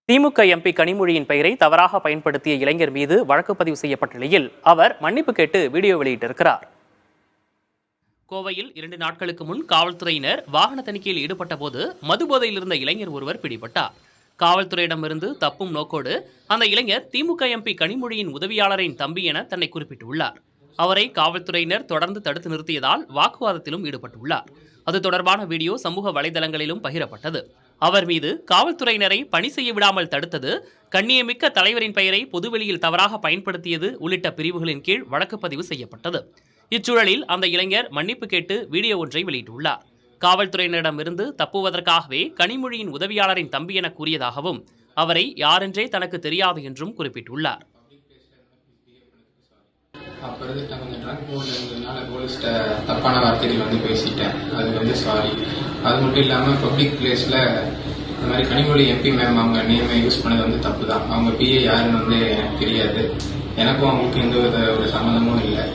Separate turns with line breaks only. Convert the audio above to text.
திமுக MP கனிமொழியின் பெயரை தவறாக பயன்படுத்திய இளைஞர் மீது வழக்கு பதிவு செய்யப்பட்ட நிலையில் அவர் மன்னிப்பு கேட்டு வீடியோ வெளியிட்டிருக்கிறார். கோவையில் 2 நாட்களுக்கு முன் காவல்துறையினர் வாகன தணிக்கையில் ஈடுபட்ட போது மதுபோதையில் இருந்த இளைஞர் ஒருவர் பிடிபட்டார். காவல்துறையிடமிருந்து தப்பும் நோக்கோடு அந்த இளைஞர் திமுக எம்பி கனிமொழியின் உதவியாளரின் தம்பி என தன்னை குறிப்பிட்டுள்ளார். அவரை காவல்துறையினர் தொடர்ந்து தடுத்து நிறுத்தியதால் வாக்குவாதத்திலும் ஈடுபட்டுள்ளார். அது தொடர்பான வீடியோ சமூக வலைதளங்களிலும் பகிரப்பட்டது. அவர் மீது காவல்துறையினரை பணி செய்ய விடாமல் தடுத்தது, கண்ணியமிக்க தலைவரின் பெயரை பொதுவெளியில் தவறாக பயன்படுத்தியது உள்ளிட்ட பிரிவுகளின் கீழ் வழக்கு பதிவு செய்யப்பட்டது. இச்சூழலில் அந்த இளைஞர் மன்னிப்பு கேட்டு வீடியோ ஒன்றை வெளியிட்டுள்ளார். காவல்துறையினரிடமிருந்து தப்புவதற்காகவே கனிமொழியின் உதவியாளரின் தம்பி என கூறியதாகவும் அவரை யாரென்றே தனக்கு தெரியாது என்றும் குறிப்பிட்டுள்ளார்.
அப்போ இருந்துட்டு கொஞ்சம் ட்ரங்க் போர்டில் இருந்ததுனால போலீஸ்கிட்ட தப்பான வார்த்தைகள் பேசிட்டேன். அது சாரி. அது மட்டும் இல்லாமல் பப்ளிக் பிளேஸில் இந்த மாதிரி கனிமொழி எம்பி மேம் அவங்க நேமை யூஸ் பண்ணது தப்பு தான். அவங்க பிஏ யாருன்னு எனக்கு தெரியாது. எனக்கும் அவங்களுக்கு எந்த வித ஒரு சம்மந்தமும் இல்லை.